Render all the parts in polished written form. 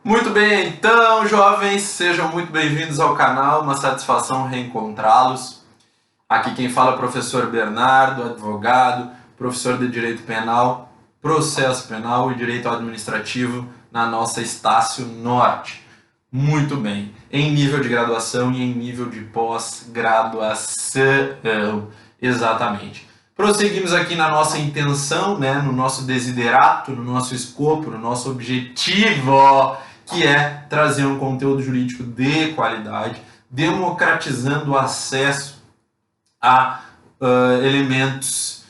Muito bem, então, jovens, sejam muito bem-vindos ao canal, uma satisfação reencontrá-los. Aqui quem fala é o professor Bernardo, advogado, professor de Direito Penal, Processo Penal e Direito Administrativo na nossa Estácio Norte. Muito bem, em nível de graduação e em nível de pós-graduação, exatamente. Prosseguimos aqui na nossa intenção, né, no nosso desiderato, no nosso escopo, no nosso objetivo, que é trazer um conteúdo jurídico de qualidade, democratizando o acesso a elementos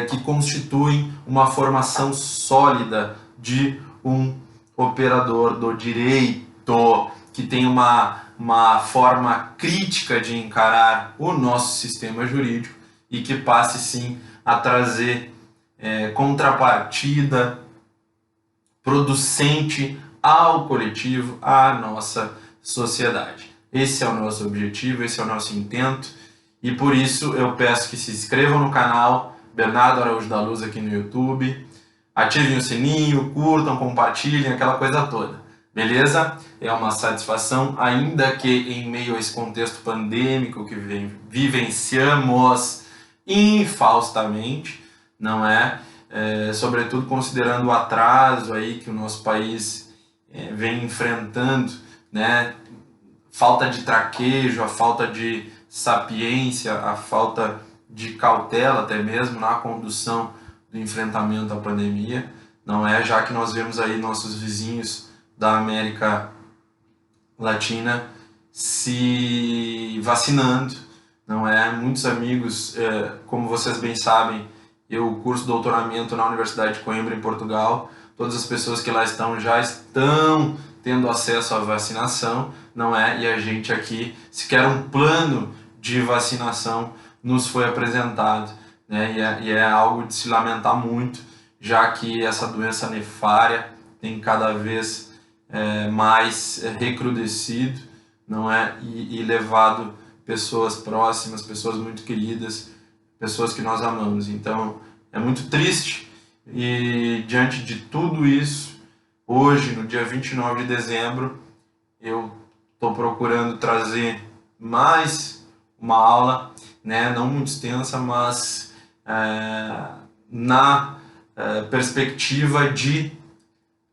que constituem uma formação sólida de um operador do direito, que tem uma forma crítica de encarar o nosso sistema jurídico e que passe sim a trazer contrapartida producente ao coletivo, à nossa sociedade. Esse é o nosso objetivo, esse é o nosso intento, e por isso eu peço que se inscrevam no canal Bernardo Araújo da Luz aqui no YouTube, ativem o sininho, curtam, compartilhem, aquela coisa toda, beleza? É uma satisfação, ainda que em meio a esse contexto pandêmico que vivenciamos infaustamente, não é? Sobretudo considerando o atraso aí que o nosso país vem enfrentando, né? Falta de traquejo, a falta de sapiência, a falta de cautela até mesmo na condução do enfrentamento à pandemia, não é? Já que nós vemos aí nossos vizinhos da América Latina se vacinando, não é? Muitos amigos, como vocês bem sabem, eu curso doutoramento na Universidade de Coimbra, em Portugal. Todas as pessoas que lá estão já estão tendo acesso à vacinação, não é? E a gente aqui, sequer um plano de vacinação nos foi apresentado, né? E é algo de se lamentar muito, já que essa doença nefária tem cada vez mais recrudescido, não é? E levado pessoas próximas, pessoas muito queridas, pessoas que nós amamos. Então, é muito triste. E diante de tudo isso, hoje, no dia 29 de dezembro, eu estou procurando trazer mais uma aula, né, não muito extensa, mas na perspectiva de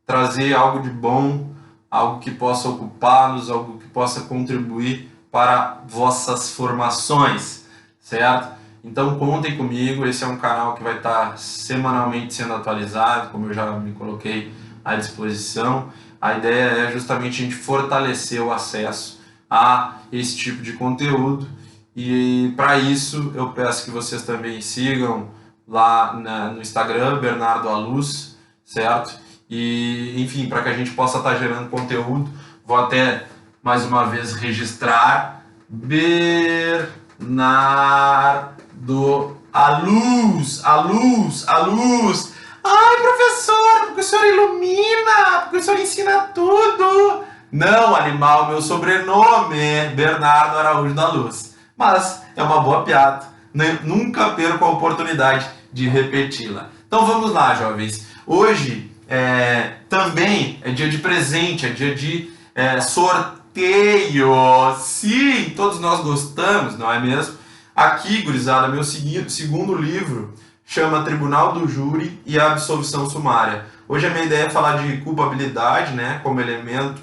trazer algo de bom, algo que possa ocupá-los, algo que possa contribuir para vossas formações, certo? Então contem comigo, esse é um canal que vai estar semanalmente sendo atualizado, como eu já me coloquei à disposição. A ideia é justamente a gente fortalecer o acesso a esse tipo de conteúdo, e para isso eu peço que vocês também sigam lá no Instagram, Bernardo Aluz, certo? E enfim, para que a gente possa estar gerando conteúdo, vou até mais uma vez registrar Bernardo Aluz. Ai, professor, porque o senhor ilumina, porque o senhor ensina tudo. Não, animal, meu sobrenome é Bernardo Araújo da Luz. Mas é uma boa piada, nunca perco a oportunidade de repeti-la. Então vamos lá, jovens. Hoje também é dia de presente, é dia de sorteio. Sim, todos nós gostamos, não é mesmo? Aqui, gurizada, meu segundo livro chama Tribunal do Júri e a Absolvição Sumária. Hoje a minha ideia é falar de culpabilidade, né, como elemento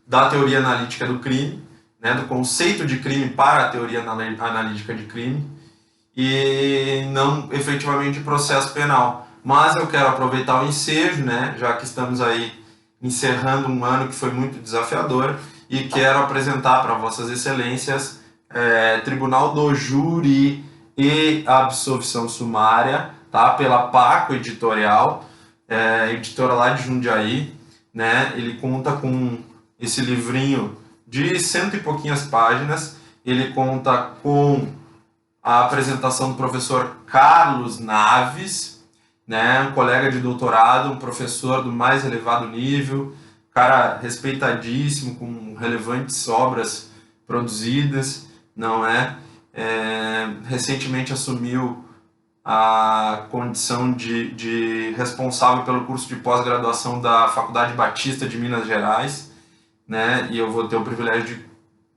da teoria analítica do crime, né, do conceito de crime para a teoria analítica de crime, e não efetivamente processo penal. Mas eu quero aproveitar o ensejo, né, já que estamos aí encerrando um ano que foi muito desafiador, e quero apresentar para vossas excelências Tribunal do Júri e Absolvição Sumária, tá? Pela Paco Editorial, editora lá de Jundiaí, né? Ele conta com esse livrinho de 100 e pouquinhas páginas. Ele conta com a apresentação do professor Carlos Naves, né? Um colega de doutorado, um professor do mais elevado nível, cara respeitadíssimo, com relevantes obras produzidas, não é? Recentemente assumiu a condição de responsável pelo curso de pós-graduação da Faculdade Batista de Minas Gerais, né? E eu vou ter o privilégio de,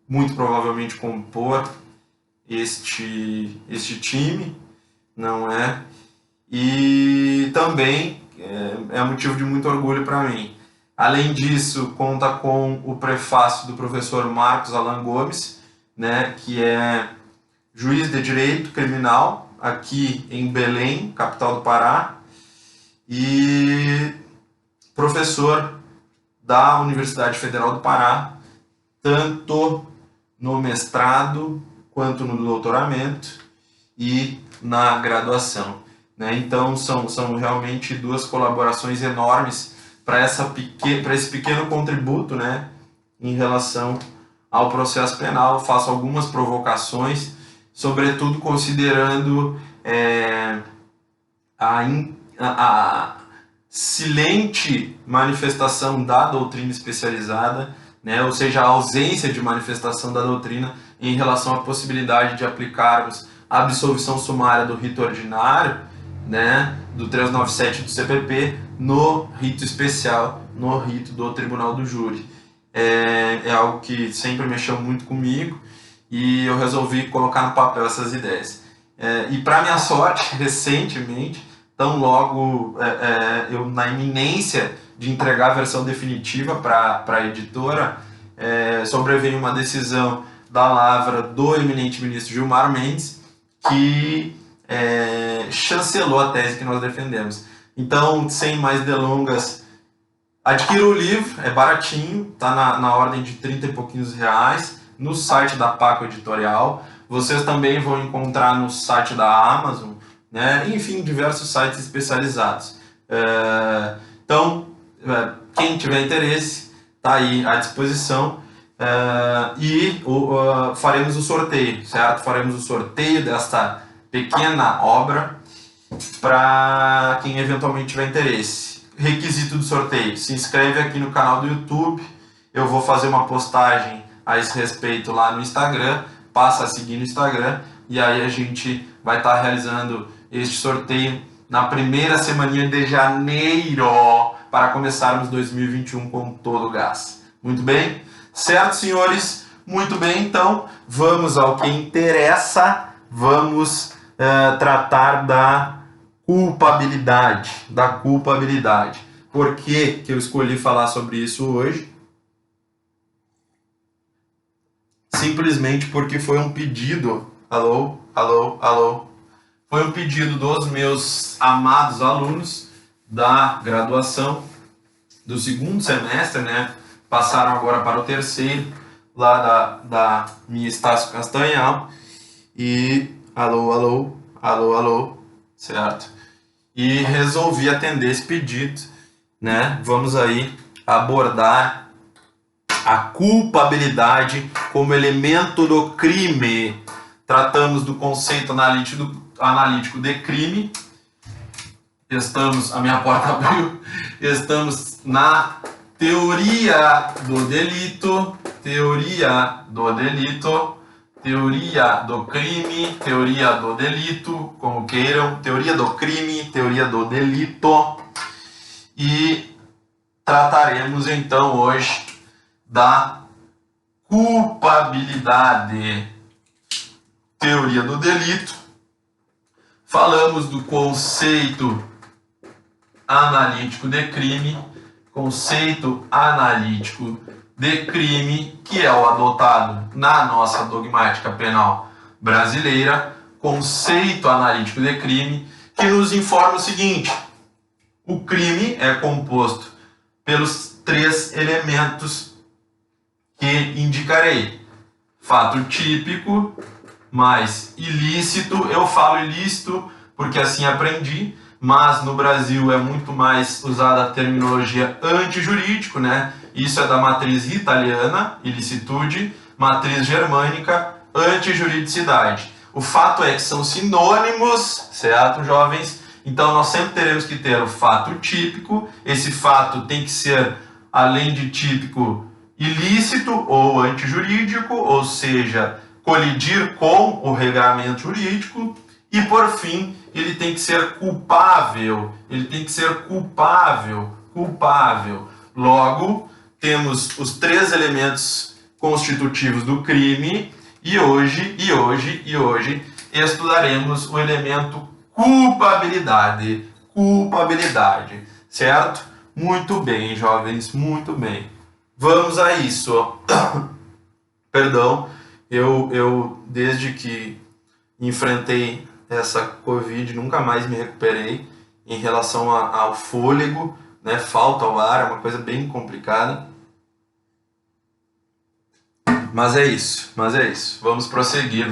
muito provavelmente, compor este time, não é? E também é motivo de muito orgulho para mim. Além disso, conta com o prefácio do professor Marcos Alan Gomes, né, que é juiz de direito criminal aqui em Belém, capital do Pará, e professor da Universidade Federal do Pará, tanto no mestrado quanto no doutoramento e na graduação, né? Então são realmente duas colaborações enormes para esse pequeno contributo, né, em relação ao processo penal. Eu faço algumas provocações, sobretudo considerando a silente manifestação da doutrina especializada, né, ou seja, a ausência de manifestação da doutrina em relação à possibilidade de aplicarmos a absolvição sumária do rito ordinário, né, do 397 do CPP, no rito especial, no rito do Tribunal do Júri. É algo que sempre mexeu muito comigo e eu resolvi colocar no papel essas ideias. E para minha sorte, recentemente, tão logo eu na iminência de entregar a versão definitiva para a editora, sobreveio uma decisão da lavra do eminente ministro Gilmar Mendes, que chancelou a tese que nós defendemos. Então, sem mais delongas, adquira o livro, é baratinho, está na ordem de 30 e pouquinhos reais, no site da Paco Editorial. Vocês também vão encontrar no site da Amazon, né? Enfim, diversos sites especializados. Então, quem tiver interesse, está aí à disposição. Faremos o sorteio, certo? Faremos o sorteio desta pequena obra para quem eventualmente tiver interesse. Requisito do sorteio: se inscreve aqui no canal do YouTube. Eu vou fazer uma postagem a esse respeito lá no Instagram, passa a seguir no Instagram, e aí a gente vai estar realizando este sorteio na primeira semaninha de janeiro, para começarmos 2021 com todo o gás. Muito bem? Certo, senhores? Muito bem, então vamos ao que interessa. Vamos tratar da culpabilidade. Por que eu escolhi falar sobre isso hoje? Simplesmente porque foi um pedido. Alô? Foi um pedido dos meus amados alunos da graduação do segundo semestre, né? Passaram agora para o terceiro, lá da minha Estácio Castanhal. E alô, certo? E resolvi atender esse pedido, né? Vamos aí abordar a culpabilidade como elemento do crime. Tratamos do conceito analítico de crime. A minha porta abriu. Estamos na teoria do delito, teoria do crime, teoria do delito, como queiram, teoria do crime, teoria do delito. E trataremos então hoje da culpabilidade. Teoria do delito. Falamos do conceito analítico de crime, que é o adotado na nossa dogmática penal brasileira, conceito analítico de crime, que nos informa o seguinte: o crime é composto pelos 3 elementos que indicarei: fato típico, mais ilícito. Eu falo ilícito porque assim aprendi, mas no Brasil é muito mais usada a terminologia antijurídico, né? Isso é da matriz italiana, ilicitude, matriz germânica, antijuridicidade. O fato é que são sinônimos, certo, jovens? Então nós sempre teremos que ter o fato típico. Esse fato tem que ser, além de típico, ilícito ou antijurídico, ou seja, colidir com o regramento jurídico. E por fim, ele tem que ser culpável. Ele tem que ser culpável. Logo, temos os 3 elementos constitutivos do crime e hoje estudaremos o elemento culpabilidade. Certo? Muito bem, jovens, muito bem. Vamos a isso. Perdão, eu desde que enfrentei essa Covid nunca mais me recuperei em relação ao fôlego, né? Falta ao ar, é uma coisa bem complicada. Mas é isso. Vamos prosseguir.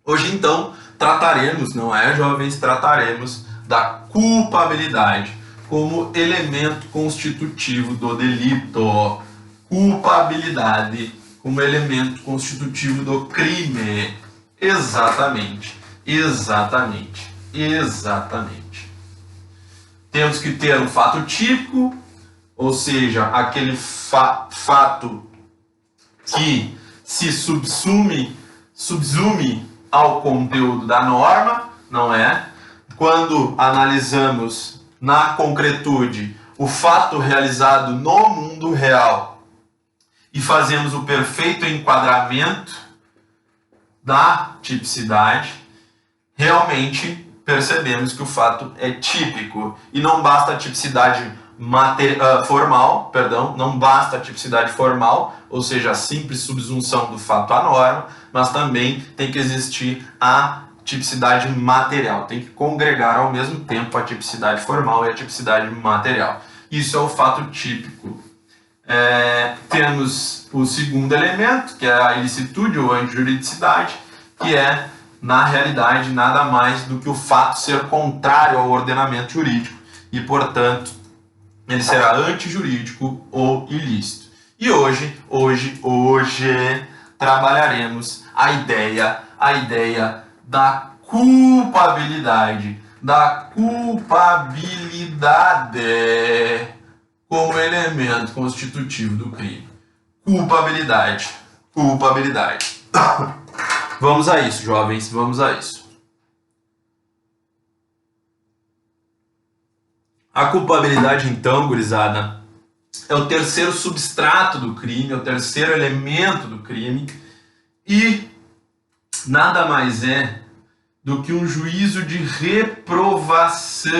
Hoje, então, trataremos, não é, jovens? Trataremos da culpabilidade como elemento constitutivo do delito. Culpabilidade como elemento constitutivo do crime. Exatamente. Temos que ter um fato típico, ou seja, aquele fato que se subsume ao conteúdo da norma, não é? Quando analisamos na concretude o fato realizado no mundo real e fazemos o perfeito enquadramento da tipicidade, realmente percebemos que o fato é típico. E não basta a tipicidade formal, ou seja, a simples subsunção do fato à norma, mas também tem que existir a tipicidade material. Tem que congregar ao mesmo tempo a tipicidade formal e a tipicidade material. Isso é o fato típico. Temos o segundo elemento, que é a ilicitude ou antijuridicidade, que é, na realidade, nada mais do que o fato ser contrário ao ordenamento jurídico e, portanto, ele será antijurídico ou ilícito. E hoje trabalharemos a ideia da culpabilidade, como elemento constitutivo do crime. Culpabilidade. Vamos a isso, jovens, vamos a isso. A culpabilidade, então, gurizada, é o terceiro substrato do crime, é o terceiro elemento do crime e nada mais é do que um juízo de reprovação.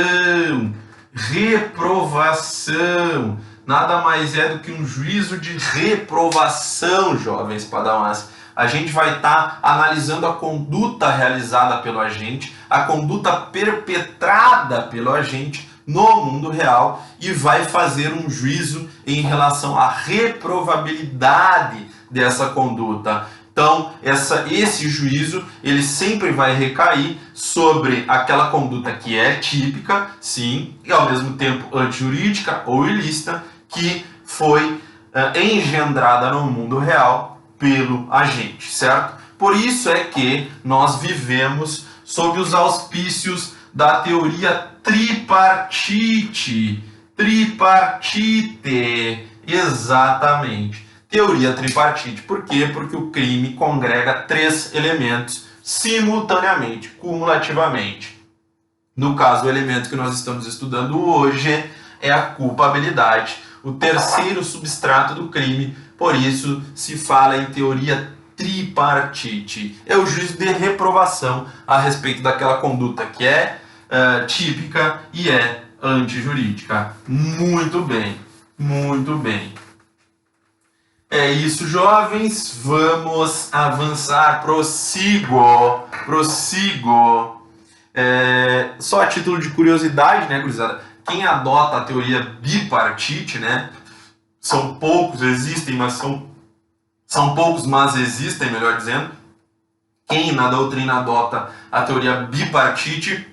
Nada mais é do que um juízo de reprovação, jovens padawans. A gente vai estar analisando a conduta realizada pelo agente, a conduta perpetrada pelo agente no mundo real e vai fazer um juízo em relação à reprovabilidade dessa conduta. Então, esse juízo, ele sempre vai recair sobre aquela conduta que é típica, sim, e ao mesmo tempo antijurídica ou ilícita, que foi engendrada no mundo real pelo agente, certo? Por isso é que nós vivemos sob os auspícios da teoria tripartite, exatamente. Teoria tripartite. Por quê? Porque o crime congrega 3 elementos simultaneamente, cumulativamente. No caso, o elemento que nós estamos estudando hoje é a culpabilidade, o terceiro substrato do crime, por isso se fala em teoria tripartite. É o juízo de reprovação a respeito daquela conduta que é típica e é antijurídica. Muito bem. É isso, jovens. Vamos avançar. Prossigo. Só a título de curiosidade, né, gurizada? Quem adota a teoria bipartite, né? São poucos, existem, mas são poucos, mas existem, melhor dizendo. Quem na doutrina adota a teoria bipartite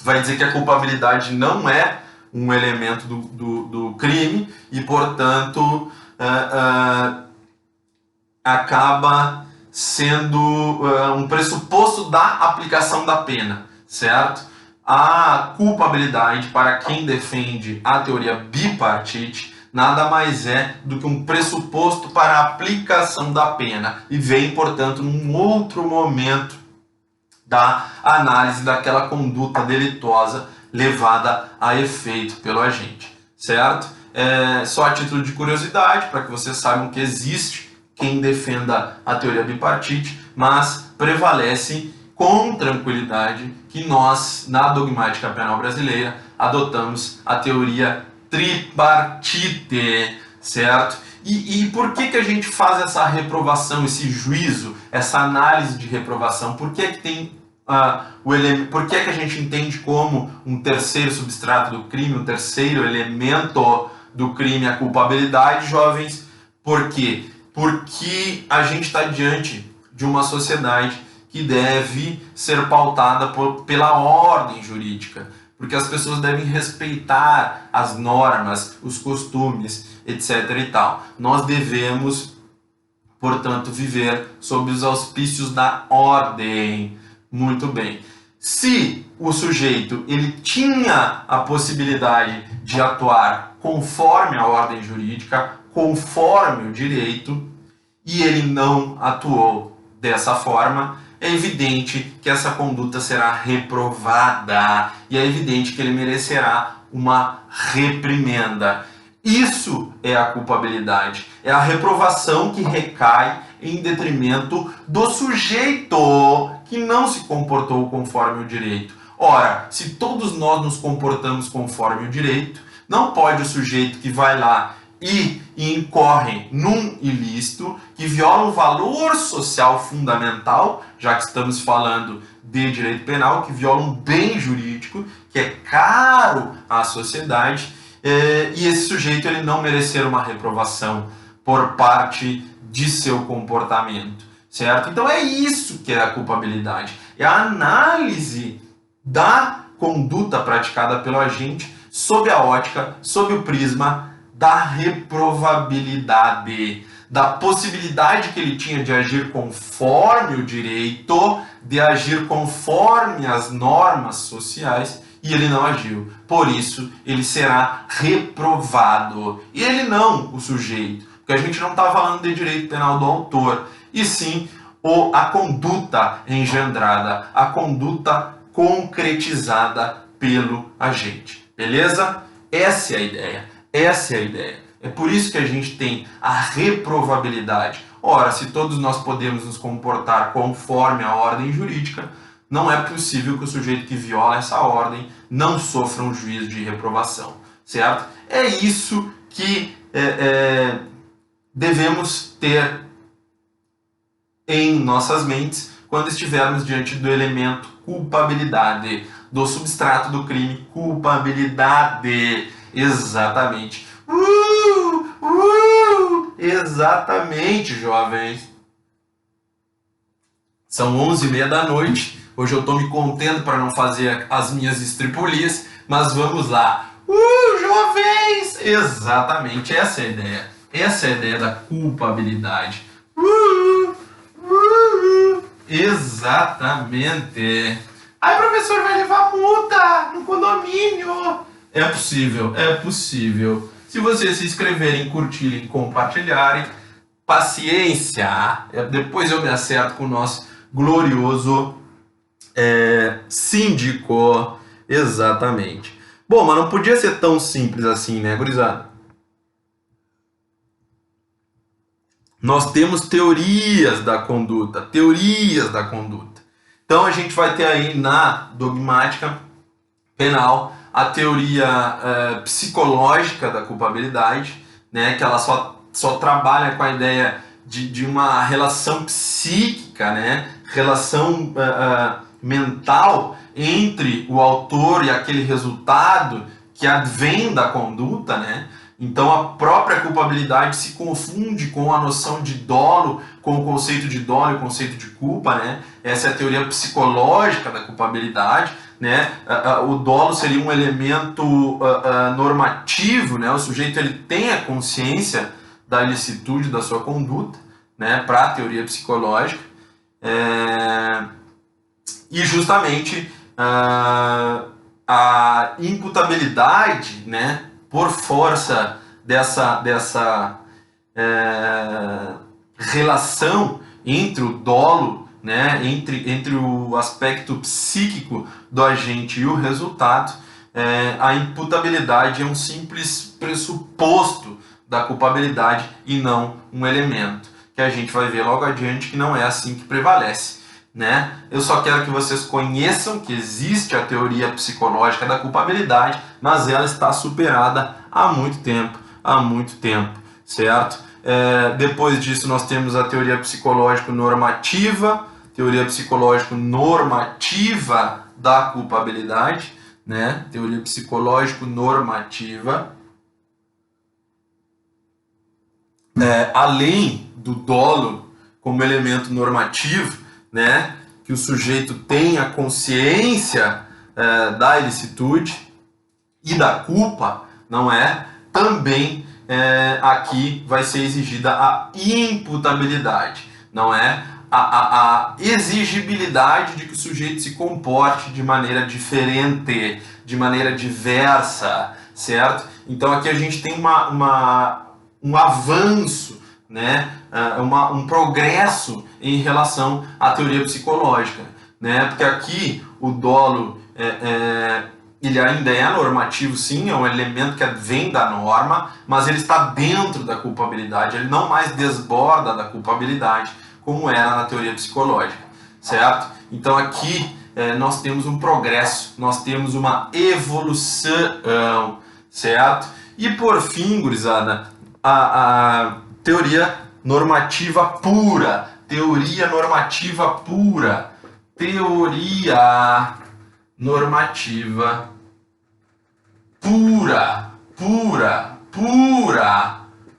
vai dizer que a culpabilidade não é um elemento do crime e, portanto, acaba sendo um pressuposto da aplicação da pena, certo? A culpabilidade, para quem defende a teoria bipartite, nada mais é do que um pressuposto para a aplicação da pena e vem, portanto, num outro momento da análise daquela conduta delituosa levada a efeito pelo agente, certo? Só a título de curiosidade, para que vocês saibam que existe quem defenda a teoria bipartite, mas prevalece com tranquilidade que nós, na dogmática penal brasileira, adotamos a teoria tripartite, certo? E por que a gente faz essa reprovação, esse juízo, essa análise de reprovação? Por que tem por que a gente entende como um terceiro substrato do crime, um terceiro elemento do crime a culpabilidade, jovens? Por quê? Porque a gente está diante de uma sociedade que deve ser pautada pela ordem jurídica, porque as pessoas devem respeitar as normas, os costumes, etc. e tal. Nós devemos, portanto, viver sob os auspícios da ordem. Muito bem. Se o sujeito ele tinha a possibilidade de atuar conforme a ordem jurídica, conforme o direito, e ele não atuou dessa forma, é evidente que essa conduta será reprovada e é evidente que ele merecerá uma reprimenda. Isso é a culpabilidade, é a reprovação que recai em detrimento do sujeito que não se comportou conforme o direito. Ora, se todos nós nos comportamos conforme o direito, não pode o sujeito que vai lá e incorre num ilícito que viola um valor social fundamental, já que estamos falando de direito penal, que viola um bem jurídico que é caro à sociedade, e esse sujeito ele não merecer uma reprovação por parte de seu comportamento, certo? Então é isso que é a culpabilidade, é a análise da conduta praticada pelo agente sob a ótica, sob o prisma da reprovabilidade, da possibilidade que ele tinha de agir conforme o direito, de agir conforme as normas sociais, e ele não agiu. Por isso, ele será reprovado. E ele não, o sujeito, porque a gente não está falando de direito penal do autor, e sim a conduta engendrada, a conduta concretizada pelo agente. Beleza? Essa é a ideia. Essa é a ideia. É por isso que a gente tem a reprovabilidade. Ora, se todos nós podemos nos comportar conforme a ordem jurídica, não é possível que o sujeito que viola essa ordem não sofra um juízo de reprovação, certo? É isso que devemos ter em nossas mentes quando estivermos diante do elemento culpabilidade, do substrato do crime, culpabilidade. Exatamente. Exatamente, jovens. São 11h30 da noite. Hoje eu estou me contendo para não fazer as minhas estripulias, mas vamos lá. Jovens! Exatamente, essa é a ideia. Essa é a ideia da culpabilidade. Exatamente. Ai, professor, vai levar multa no condomínio. É possível, é possível. Se vocês se inscreverem, curtirem, compartilharem, paciência. Depois eu me acerto com o nosso glorioso síndico. Exatamente. Bom, mas não podia ser tão simples assim, né, gurizada? Nós temos teorias da conduta, Então a gente vai ter aí na dogmática penal a teoria psicológica da culpabilidade, né, que ela só trabalha com a ideia de uma relação psíquica, né, relação mental entre o autor e aquele resultado que advém da conduta, né? Então a própria culpabilidade se confunde com a noção de dolo, com o conceito de dolo e o conceito de culpa, né? Essa é a teoria psicológica da culpabilidade, né? O dolo seria um elemento normativo, né? O sujeito ele tem a consciência da ilicitude da sua conduta, né? Para a teoria psicológica, e justamente a imputabilidade, né? Por força dessa relação entre o dolo né, entre o aspecto psíquico do agente e o resultado, a imputabilidade é um simples pressuposto da culpabilidade e não um elemento, que a gente vai ver logo adiante que não é assim que prevalece, né? Eu só quero que vocês conheçam que existe a teoria psicológica da culpabilidade, mas ela está superada há muito tempo, certo? Depois disso nós temos a teoria psicológico-normativa, da culpabilidade, né? Teoria psicológico-normativa. Além do dolo como elemento normativo, né? Que o sujeito tenha consciência da ilicitude e da culpa, não é? Também aqui vai ser exigida a imputabilidade, não é? A exigibilidade de que o sujeito se comporte de maneira diferente, de maneira diversa, certo? Então aqui a gente tem um avanço, né? Um progresso em relação à teoria psicológica, né? Porque aqui o dolo ele ainda é normativo, sim, é um elemento que vem da norma, mas ele está dentro da culpabilidade, ele não mais desborda da culpabilidade, como era na teoria psicológica, certo? Então aqui nós temos um progresso, nós temos uma evolução, certo? E por fim, gurizada, a teoria normativa pura, teoria normativa pura,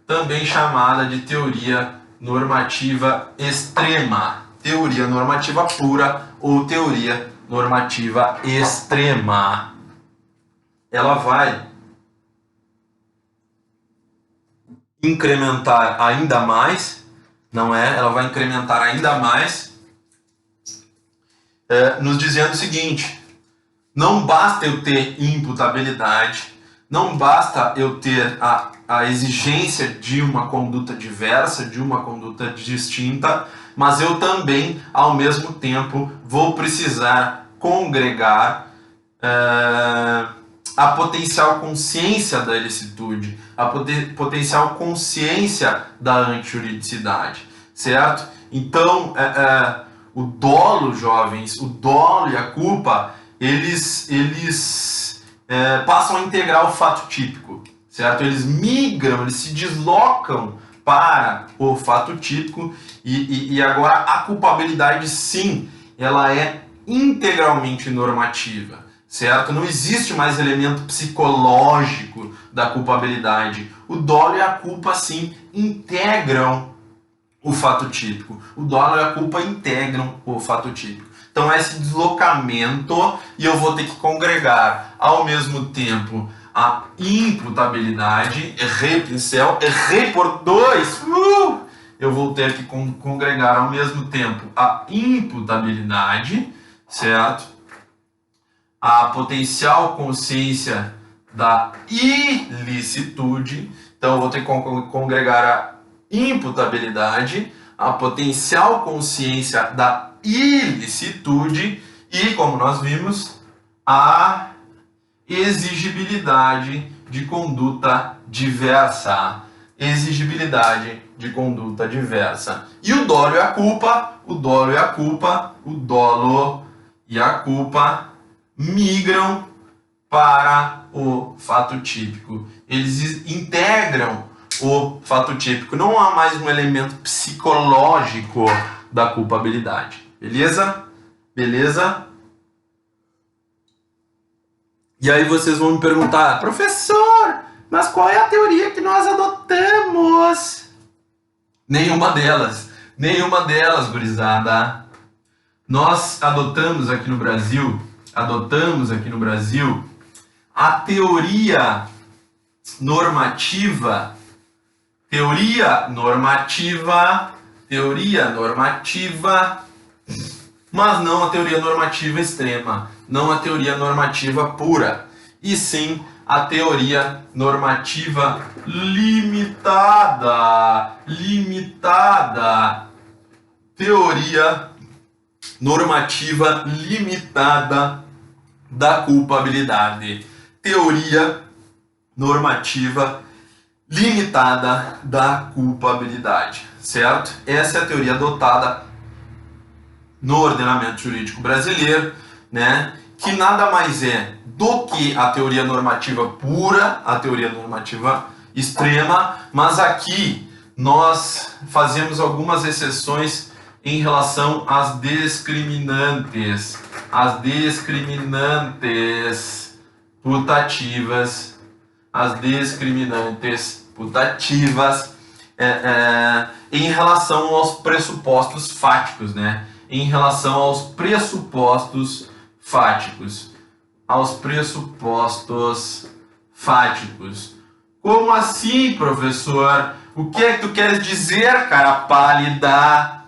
também chamada de teoria normativa extrema, teoria normativa pura ou teoria normativa extrema. Ela vai incrementar ainda mais, não é? Ela vai incrementar ainda mais, nos dizendo o seguinte: não basta eu ter imputabilidade, não basta eu ter a exigência de uma conduta diversa, de uma conduta distinta, mas eu também, ao mesmo tempo, vou precisar congregar a potencial consciência da ilicitude, a potencial consciência da antijuridicidade, certo? Então, o dolo, jovens, o dolo e a culpa, eles passam a integrar o fato típico, certo? Eles migram, eles se deslocam para o fato típico e agora a culpabilidade, sim, ela é integralmente normativa, certo? Não existe mais elemento psicológico da culpabilidade. O dolo e a culpa, sim, integram o fato típico. O dolo e a culpa integram o fato típico. Então, esse deslocamento, e eu vou ter que congregar ao mesmo tempo a imputabilidade, errei o pincel, errei por 2, eu vou ter que congregar ao mesmo tempo a imputabilidade, certo? A potencial consciência da ilicitude, então eu vou ter que congregar a imputabilidade, a potencial consciência da ilicitude e, como nós vimos, a exigibilidade de conduta diversa. Exigibilidade de conduta diversa. E o dolo e a culpa, migram para o fato típico. Eles integram o fato típico. Não há mais um elemento psicológico da culpabilidade. Beleza? Beleza? E aí vocês vão me perguntar: professor, mas qual é a teoria que nós adotamos? Nenhuma delas, gurizada. Nós adotamos aqui no Brasil a teoria normativa, mas não a teoria normativa extrema, não a teoria normativa pura, e sim a teoria normativa limitada. Teoria normativa limitada da culpabilidade. Teoria normativa limitada da culpabilidade, certo? Essa é a teoria adotada no ordenamento jurídico brasileiro, né? Que nada mais é do que a teoria normativa pura, a teoria normativa extrema, mas aqui nós fazemos algumas exceções em relação às discriminantes. As discriminantes putativas. As discriminantes putativas em relação aos pressupostos fáticos, né? Em relação aos pressupostos fáticos. Aos pressupostos fáticos. Como assim, professor? O que é que tu queres dizer, cara pálida?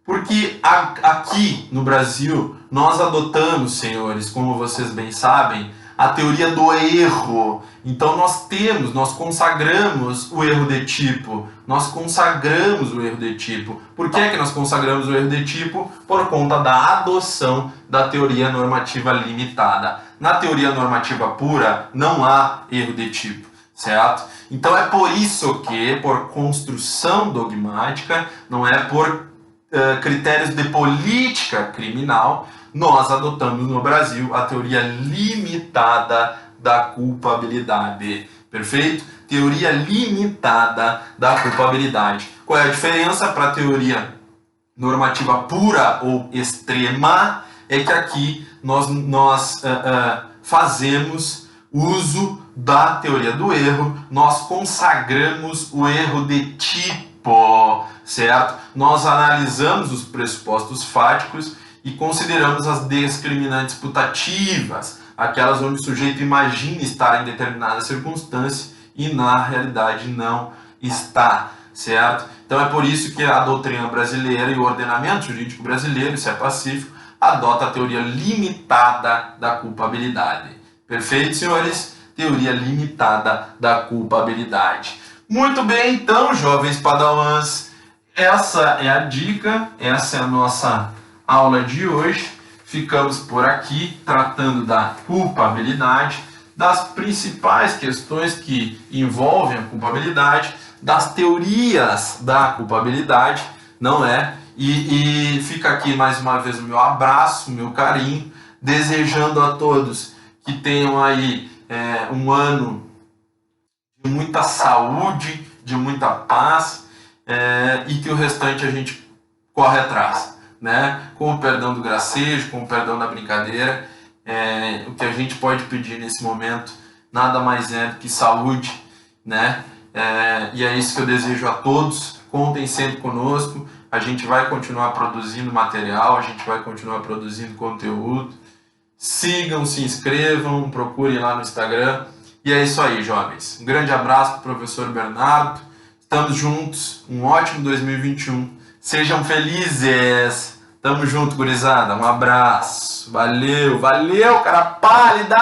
Porque aqui no Brasil nós adotamos, senhores, como vocês bem sabem, a teoria do erro. Então nós consagramos o erro de tipo. Nós consagramos o erro de tipo. Por que é que nós consagramos o erro de tipo? Por conta da adoção da teoria normativa limitada. Na teoria normativa pura não há erro de tipo, certo? Então é por isso que, por construção dogmática, não é por critérios de política criminal, nós adotamos no Brasil a teoria limitada da culpabilidade. Perfeito? Teoria limitada da culpabilidade. Qual é a diferença para a teoria normativa pura ou extrema? É que aqui nós fazemos uso da teoria do erro, nós consagramos o erro de tipo, certo? Nós analisamos os pressupostos fáticos e consideramos as discriminantes putativas, aquelas onde o sujeito imagina estar em determinada circunstância e na realidade não está, certo? Então é por isso que a doutrina brasileira e o ordenamento jurídico brasileiro, isso é pacífico, adota a teoria limitada da culpabilidade. Perfeito, senhores? Teoria limitada da culpabilidade. Muito bem, então, jovens padawans, essa é a dica, essa é a nossa aula de hoje. Ficamos por aqui tratando da culpabilidade, das principais questões que envolvem a culpabilidade, das teorias da culpabilidade, não é? E fica aqui mais uma vez o meu abraço, o meu carinho, desejando a todos que tenham aí um ano de muita saúde, de muita paz, e que o restante a gente corre atrás, né? Com o perdão do gracejo, com o perdão da brincadeira, o que a gente pode pedir nesse momento nada mais é do que saúde, né? E é isso que eu desejo a todos. Contem sempre conosco, a gente vai continuar produzindo material, a gente vai continuar produzindo conteúdo. Sigam, se inscrevam, procurem lá no Instagram. E é isso aí, jovens. Um grande abraço para o professor Bernardo. Estamos juntos. Um ótimo 2021. Sejam felizes. Tamo junto, gurizada. Um abraço. Valeu, valeu, cara pálida.